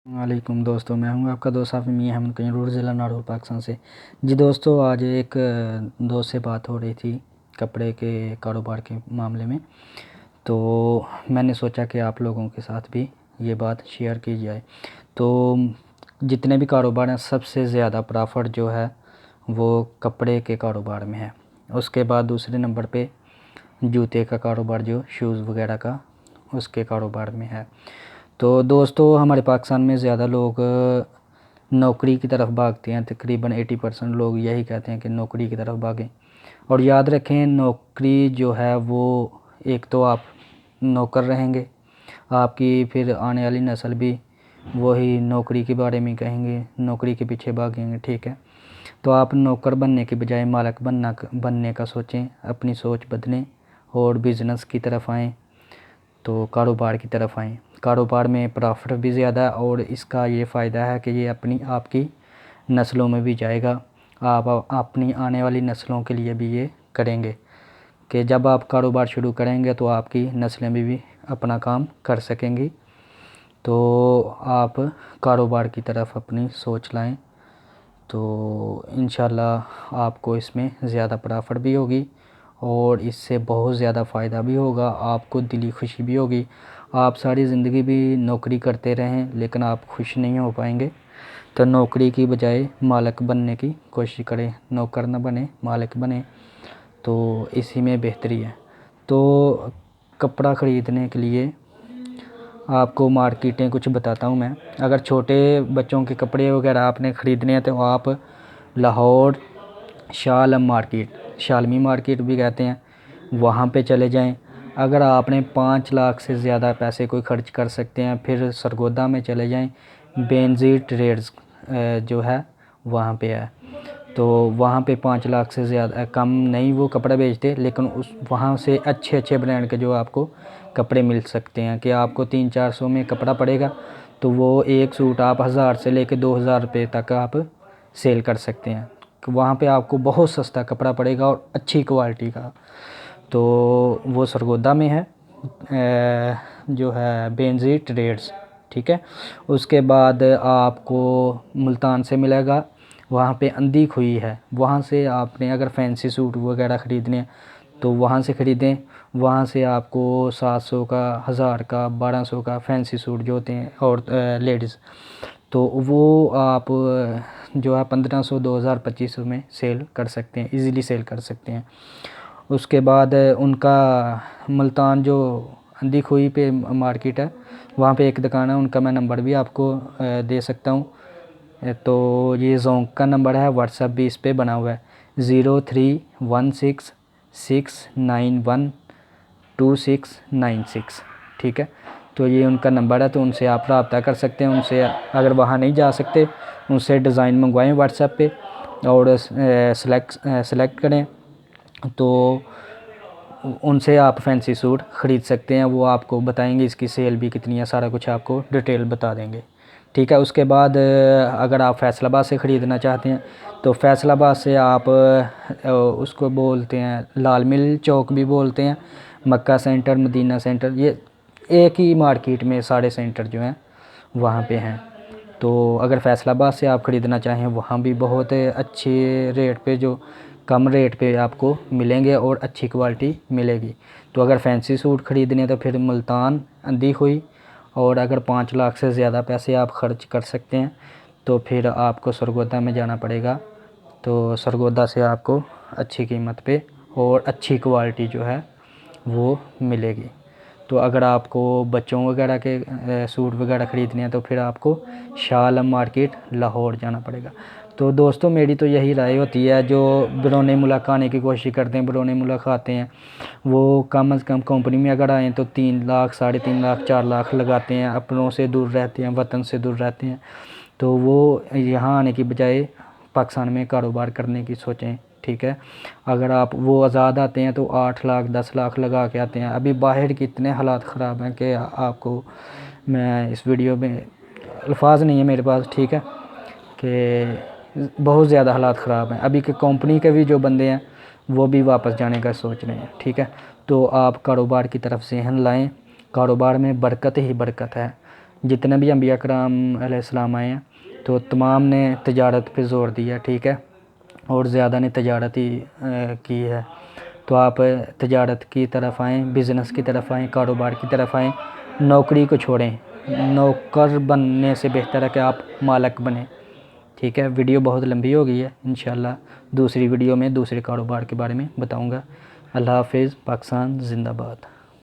वालेकुम दोस्तों, मैं हूं आपका दोस्त हाफिज़ मियां अहमद कंजूर, ज़िला नागौर, पाकिस्तान से। जी दोस्तों, आज एक दोस्त से बात हो रही थी कपड़े के कारोबार के मामले में, तो मैंने सोचा कि आप लोगों के साथ भी ये बात शेयर की जाए। तो जितने भी कारोबार हैं, सबसे ज़्यादा प्रॉफिट जो है वो कपड़े के कारोबार में है। उसके बाद दूसरे नंबर पे जूते का कारोबार, जो शूज़ वगैरह का, उसके कारोबार में है। तो दोस्तों, हमारे पाकिस्तान में ज़्यादा लोग नौकरी की तरफ भागते हैं। तकरीबन 80% लोग यही कहते हैं कि नौकरी की तरफ भागें। और याद रखें, नौकरी जो है वो एक तो आप नौकर रहेंगे, आपकी फिर आने वाली नस्ल भी वही नौकरी के बारे में कहेंगे, नौकरी के पीछे भागेंगे। ठीक है, तो आप नौकर बनने के बजाय मालिक बनने का सोचें, अपनी सोच बदलें और बिज़नेस की तरफ आएँ, तो कारोबार की तरफ आएँ। कारोबार में प्रॉफिट भी ज़्यादा है और इसका ये फ़ायदा है कि ये आपकी नस्लों में भी जाएगा। आप अपनी आने वाली नस्लों के लिए भी ये करेंगे कि जब आप कारोबार शुरू करेंगे तो आपकी नस्लें भी अपना काम कर सकेंगी। तो आप कारोबार की तरफ अपनी सोच लाएं, तो इंशाल्लाह आपको इसमें ज़्यादा प्रॉफिट भी होगी और इससे बहुत ज़्यादा फ़ायदा भी होगा, आपको दिली खुशी भी होगी। आप सारी ज़िंदगी भी नौकरी करते रहें लेकिन आप खुश नहीं हो पाएंगे। तो नौकरी की बजाय मालिक बनने की कोशिश करें, नौकर न बने, मालिक बने, तो इसी में बेहतरी है। तो कपड़ा ख़रीदने के लिए आपको मार्केटें कुछ बताता हूँ मैं। अगर छोटे बच्चों के कपड़े वगैरह आपने ख़रीदने हैं तो आप लाहौर शालमी मार्केट भी कहते हैं, वहाँ पे चले जाएं। अगर आपने 5 लाख से ज़्यादा पैसे कोई ख़र्च कर सकते हैं, फिर सरगोदा में चले जाएं। बेनज़ीर ट्रेड्स जो है वहाँ पे है, तो वहाँ पे 5 लाख से ज़्यादा कम नहीं वो कपड़ा बेचते, लेकिन वहाँ से अच्छे ब्रांड के जो आपको कपड़े मिल सकते हैं कि आपको 300-400 में कपड़ा पड़ेगा, तो वो एक सूट आप 1000 से लेकर 2000 रुपये तक आप सेल कर सकते हैं। वहाँ पे आपको बहुत सस्ता कपड़ा पड़ेगा और अच्छी क्वालिटी का। तो वो सरगोदा में है, जो है बेनज़ीर ट्रेड्स। ठीक है, उसके बाद आपको मुल्तान से मिलेगा, वहाँ पे अंधी खुई है, वहाँ से आपने अगर फैंसी सूट वगैरह ख़रीदने हैं तो वहाँ से ख़रीदें। वहाँ से आपको 700 का, 1000 का, 1200 का फैंसी सूट जो होते हैं और लेडीज़, तो वो आप जो है 1500, 2000, 2500 में सेल कर सकते हैं, इजीली सेल कर सकते हैं। उसके बाद उनका मुल्तान जो अंधी खुई पे मार्केट है, वहाँ पे एक दुकान है, उनका मैं नंबर भी आपको दे सकता हूँ। तो ये जोंक का नंबर है, व्हाट्सएप भी इस पे बना हुआ है, 031669129696। ठीक है, तो ये उनका नंबर है, तो उनसे आप रब्ता कर सकते हैं। उनसे अगर वहाँ नहीं जा सकते, उनसे डिज़ाइन मंगवाएं व्हाट्सएप पे और सेलेक्ट करें, तो उनसे आप फैंसी सूट ख़रीद सकते हैं। वो आपको बताएंगे इसकी सेल भी कितनी है, सारा कुछ आपको डिटेल बता देंगे। ठीक है, उसके बाद अगर आप फैसलाबाद से ख़रीदना चाहते हैं तो फैसलाबाद से आप उसको बोलते हैं लाल मिल चौक भी बोलते हैं, मक्का सेंटर, मदीना सेंटर, ये एक ही मार्केट में सारे सेंटर जो हैं वहाँ पे हैं। तो अगर फैसलाबाद से आप ख़रीदना चाहें, वहाँ भी बहुत अच्छे रेट पे, जो कम रेट पे आपको मिलेंगे और अच्छी क्वालिटी मिलेगी। तो अगर फैंसी सूट ख़रीदने तो फिर मुल्तान, अंधी खुई, और अगर 5 लाख से ज़्यादा पैसे आप ख़र्च कर सकते हैं तो फिर आपको सरगोदा में जाना पड़ेगा। तो सरगोदा से आपको अच्छी कीमत पे और अच्छी क्वालिटी जो है वो मिलेगी। तो अगर आपको बच्चों वगैरह के सूट वगैरह ख़रीदने हैं तो फिर आपको शाह आलम मार्केट लाहौर जाना पड़ेगा। तो दोस्तों, मेरी तो यही राय होती है, जो बरौने मुल्क आने की कोशिश करते हैं, बरौने मुल्क आते हैं, वो कम से कम कंपनी में अगर आएँ तो 3 लाख, 3.5 लाख, 4 लाख लगाते हैं, अपनों से दूर रहते हैं, वतन से दूर रहते हैं। तो वो यहाँ आने की बजाय पाकिस्तान में कारोबार करने की सोचें। ठीक है, अगर आप वो आज़ाद आते हैं तो 8 लाख, 10 लाख लगा के आते हैं। अभी बाहर के इतने हालात ख़राब हैं कि आपको मैं इस वीडियो में अल्फाज नहीं है मेरे पास, ठीक है, कि बहुत ज़्यादा हालात ख़राब हैं। अभी के कंपनी के भी जो बंदे हैं वो भी वापस जाने का सोच रहे हैं। ठीक है, तो आप कारोबार की तरफ ज़हन लाएं, कारोबार में बरकत ही बरकत है। جتنے بھی انبیاء کرام علیہ السلام آئے ہیں تو تمام نے تجارت پہ زور دیا، ٹھیک ہے، اور زیادہ نے تجارت ہی کی ہے۔ تو آپ تجارت کی طرف آئیں، بزنس کی طرف آئیں، کاروبار کی طرف آئیں، نوکری کو چھوڑیں۔ نوکر بننے سے بہتر ہے کہ آپ مالک بنیں، ٹھیک ہے۔ ویڈیو بہت لمبی ہو گئی ہے، انشاءاللہ دوسری ویڈیو میں دوسرے کاروبار کے بارے میں بتاؤں گا۔ اللہ حافظ، پاکستان زندہ باد۔